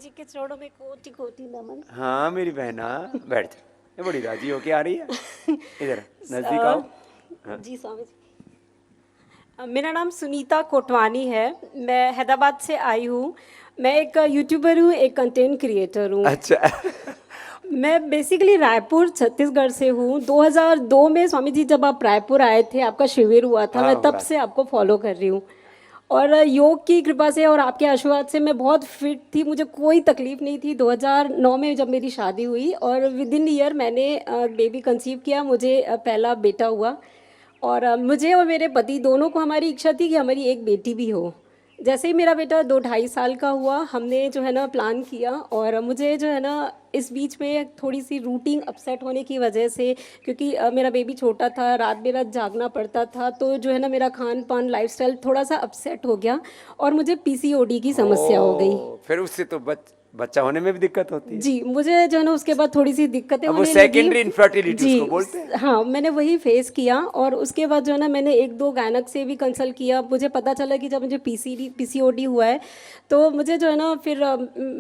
जी के चरणों में कोटि कोटि नमन। हाँ मेरी बहना, बैठ जा। ये बड़ी राजी होके आ रही है, इधर नजदीक आओ। हाँ। जी स्वामी जी, मेरा नाम सुनीता कोटवानी है। मैं हैदराबाद से आई हूँ। मैं एक यूट्यूबर हूँ, एक कंटेंट क्रिएटर हूँ। अच्छा। मैं बेसिकली रायपुर छत्तीसगढ़ से हूँ। 2002 में स्वामी जी जब आप रायपुर आए थे, आपका शिविर हुआ था, हाँ, मैं तब हुआ से आपको फॉलो कर रही हूँ। और योग की कृपा से और आपके आशीर्वाद से मैं बहुत फिट थी, मुझे कोई तकलीफ नहीं थी। 2009 में जब मेरी शादी हुई और विद इन ईयर मैंने बेबी कंसीव किया, मुझे पहला बेटा हुआ। और मुझे और मेरे पति दोनों को हमारी इच्छा थी कि हमारी एक बेटी भी हो। जैसे ही मेरा बेटा 2-2.5 साल का हुआ, हमने जो है ना प्लान किया। और मुझे जो है ना इस बीच में थोड़ी सी रूटीन अपसेट होने की वजह से, क्योंकि मेरा बेबी छोटा था, रात बेरात जागना पड़ता था, तो जो है ना मेरा खान पान लाइफस्टाइल थोड़ा सा अपसेट हो गया और मुझे पीसीओडी की समस्या हो गई। फिर उससे तो बच्चा होने में भी दिक्कत होती है। जी, मुझे जो है ना उसके बाद थोड़ी सी दिक्कतें अब वो होने लगी। सेकेंडरी इनफर्टिलिटी जी, उसको बोलते हैं। हाँ, मैंने वही फेस किया। और उसके बाद जो है ना मैंने 1-2 गायनक से भी कंसल्ट किया। मुझे पता चला कि जब मुझे पीसीओडी हुआ है, तो मुझे जो है ना फिर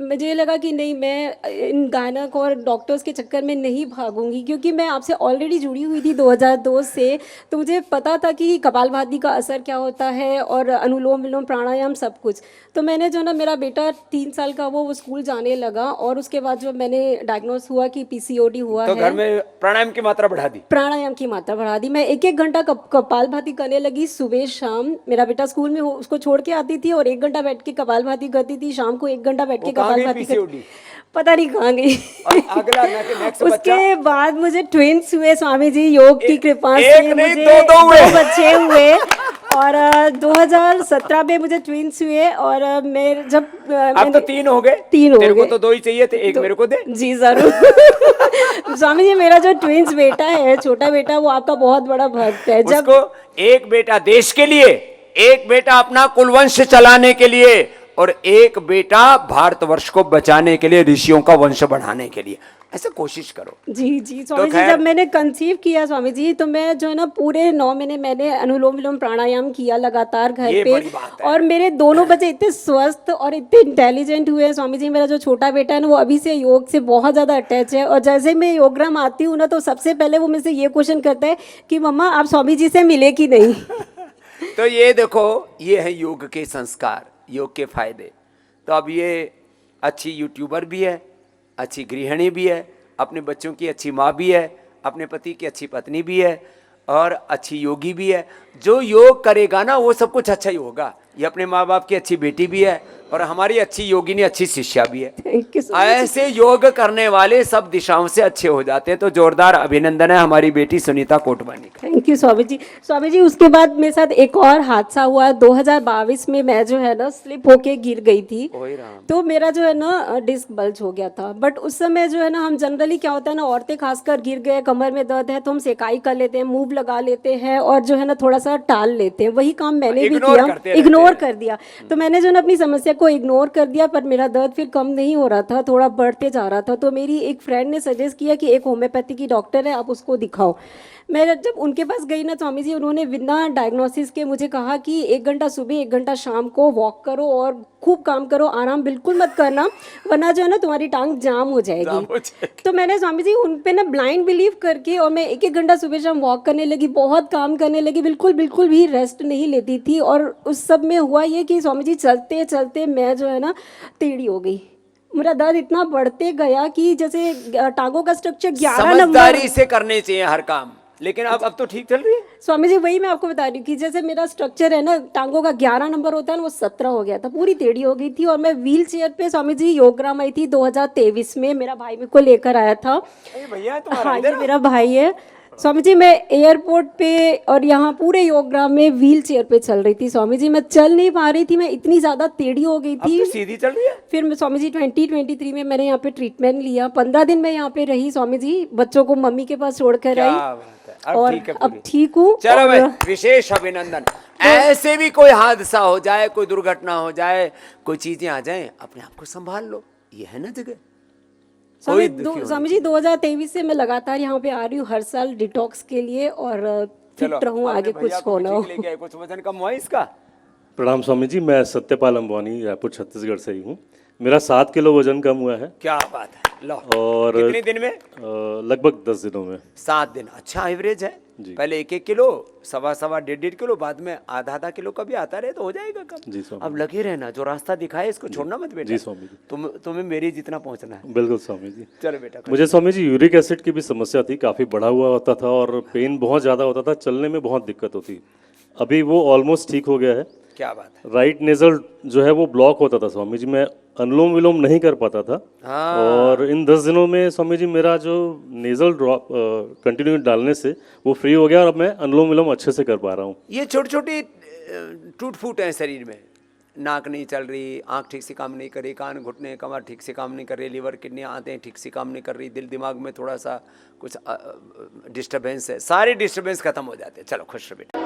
मुझे ये लगा कि नहीं, मैं इन गायनक और डॉक्टर्स के चक्कर में नहीं भागूंगी, क्योंकि मैं आपसे ऑलरेडी जुड़ी हुई थी 2002 से। तो मुझे पता था कि कपालभाति का असर क्या होता है और अनुलोम विलोम प्राणायाम सब कुछ। तो मैंने जो ना, मेरा बेटा 3 साल का वो स्कूल जाने लगा और उसके बाद जो मैंने डायग्नोस हुआ कि पीसीओडी हुआ तो है, घर में प्राणायाम की मात्रा बढ़ा दी। प्राणायाम की मात्रा बढ़ा दी। मैं 1-1 घंटा कपालभाति करने लगी सुबह शाम। मेरा बेटा स्कूल में उसको छोड़ के आती थी और 1 घंटा बैठ के कपालभाति करती थी, शाम को 1 घंटा बैठ के कपालभाति करती। पता नहीं कहाँ गई। और अगला नेक्स्ट बच्चा। उसके बाद मुझे ट्विंस हुए स्वामी जी, योग की कृपा से एक नहीं, मुझे दो हुए। 2 बच्चे हुए। और 2017 में मुझे ट्विंस हुए। और मैं जब अब तो 3 हो गए। 3 हो तेरे को गए। तो 2 ही चाहिए थे, एक मेरे को दे। जी जरूर। स्वामी जी, मेरा जो ट्विंस बेटा है, छोटा बेटा, वो आपका बहुत बड़ा भक्त है। जब उसको एक बेटा देश के लिए, एक बेटा अपना कुलवंश चलाने के लिए और एक बेटा भारतवर्ष को बचाने के लिए, ऋषियों का वंश बढ़ाने के लिए, ऐसे कोशिश करो। जी जी स्वामी जी, जब मैंने कंसीव किया स्वामी जी, तो मैं जो है ना पूरे 9 महीने मैंने अनुलोम विलोम प्राणायाम किया लगातार घर पे। और मेरे दोनों बच्चे इतने स्वस्थ और इतने इंटेलिजेंट हुए हैं स्वामी जी। मेरा जो छोटा बेटा है ना, वो अभी से योग से बहुत ज़्यादा अटैच है। और जैसे मैं योगराम आती हूँ ना, तो सबसे पहले वो मुझसे ये क्वेश्चन करता है कि मम्मा आप स्वामी जी से मिले कि नहीं। तो ये देखो, ये है योग के संस्कार, योग के फायदे। तो अब ये अच्छी यूट्यूबर भी है, अच्छी गृहिणी भी है, अपने बच्चों की अच्छी माँ भी है, अपने पति की अच्छी पत्नी भी है और अच्छी योगी भी है। जो योग करेगा ना, वो सब कुछ अच्छा ही होगा। ये अपने माँ बाप की अच्छी बेटी भी है और हमारी अच्छी योगिनी, अच्छी शिष्या भी है। ऐसे योग करने वाले सब दिशाओं से अच्छे हो जाते हैं। तो जोरदार अभिनंदन है हमारी बेटी सुनीता कोटवानी का। Thank you Swami ji. स्वामी जी, उसके बाद मेरे साथ एक और हादसा हुआ। 2022 में मैं जो है ना स्लिप होके गिर गई थी। तो मेरा जो है ना डिस्क बल्ज हो गया था। बट उस समय जो है ना, हम जनरली क्या होता है ना, औरतें खासकर गिर गए, कमर में दर्द है, तो हम सेकाई कर लेते हैं, मूव लगा लेते हैं और जो है ना थोड़ा सा टाल लेते हैं। वही काम मैंने भी किया, इग्नोर कर दिया। तो मैंने जो है ना अपनी समस्या को इग्नोर कर दिया, पर मेरा दर्द फिर कम नहीं हो रहा था, थोड़ा बढ़ते जा रहा था। तो मेरी एक फ्रेंड ने सजेस्ट किया कि एक होम्योपैथी की डॉक्टर है, आप उसको दिखाओ। मैं जब उनके पास गई ना स्वामी जी, उन्होंने बिना डायग्नोसिस के मुझे कहा कि 1 घंटा सुबह 1 घंटा शाम को वॉक करो और खूब काम करो, आराम बिल्कुल मत करना, वरना जो है ना तुम्हारी टांग जाम हो जाएगी। तो मैंने स्वामी जी उन पे ना ब्लाइंड बिलीव करके, और मैं 1-1 घंटा सुबह शाम वॉक करने लगी, बहुत काम करने लगी, बिल्कुल भी रेस्ट नहीं लेती थी। और उस सब में हुआ ये कि स्वामी जी चलते चलते मैं जो है ना टेढ़ी हो गई। मेरा दर्द इतना बढ़ते गया कि जैसे टांगों का स्ट्रक्चर 11 नंबर। समझदारी से करने चाहिए हर काम, लेकिन अब तो ठीक चल रही है स्वामी जी। वही मैं आपको बता रही हूँ कि जैसे मेरा स्ट्रक्चर है ना, टांगों का 11 नंबर होता है ना, वो 17 हो गया था, पूरी टेढ़ी हो गई थी। और मैं व्हील चेयर पे स्वामी जी योगराम आई थी 2023 में। मेरा भाई मेरे को लेकर आया था। भैया हाँ, ये मेरा भाई है स्वामी जी। मैं एयरपोर्ट पे और यहाँ पूरे योगराम में व्हील चेयर पे चल रही थी स्वामी जी। मैं चल नहीं पा रही थी, मैं इतनी ज्यादा टेढ़ी हो गई थी। अब तो सीधी चल रही है। फिर मैं स्वामी जी 2023 में मैंने यहाँ पे ट्रीटमेंट लिया। 15 दिन मैं यहाँ पे रही स्वामी जी, बच्चों को मम्मी के पास छोड़कर आई। और अब ठीक हूँ। चलो भाई, विशेष अभिनंदन। ऐसे भी कोई हादसा हो जाए, कोई दुर्घटना हो जाए, कोई चीजें आ जाए, अपने आप को संभाल लो, ये है ना जगह। स्वामी जी 2023 से मैं लगातार यहाँ पे आ रही हूँ, हर साल डिटॉक्स के लिए, और फिट रहूँ, आगे कुछ होना हो। कुछ वजन कम हुआ इसका। प्रणाम स्वामी जी, मैं सत्यपाल अंबानी रायपुर छत्तीसगढ़ से ही हूँ। मेरा 7 किलो वजन कम हुआ है क्या बात है, लो। और कितने दिन में? लगभग 10 दिनों में। 7 दिन, अच्छा एवरेज है। जी। पहले 1-1 किलो, सवा 1.5 किलो, बाद में आधा किलो का भी आता रहे तो हो जाएगा कम। जी स्वामी। अब लगे रहना, जो रास्ता दिखाए इसको छोड़ना मत बेटा। जी स्वामी जी। तुम्हें मेरी जितना पहुंचना है। बिल्कुल स्वामी जी। चलो बेटा। मुझे स्वामी जी यूरिक एसिड की भी समस्या थी, काफ़ी बढ़ा हुआ होता था और पेन बहुत ज़्यादा होता था, चलने में बहुत दिक्कत होती। अभी वो ऑलमोस्ट ठीक हो गया है। क्या बात है। राइट नेजल जो है वो ब्लॉक होता था स्वामी जी, मैं अनुलोम विलोम नहीं कर पाता था। हाँ। और इन 10 दिनों में स्वामी जी मेरा जो नेजल ड्रॉप कंटिन्यू डालने से वो फ्री हो गया और अब मैं अनुलोम विलोम अच्छे से कर पा रहा हूँ। ये छोटी छोटी टूट फूट है शरीर में, नाक नहीं चल रही, आंख ठीक से काम नहीं कर रही, कान घुटने कमर ठीक से काम नहीं कर रही, लीवर किडनी आंतें ठीक से काम नहीं कर रही, दिल दिमाग में थोड़ा सा कुछ डिस्टर्बेंस है, सारे डिस्टर्बेंस खत्म हो जाते हैं। चलो खुश रहो बेटा।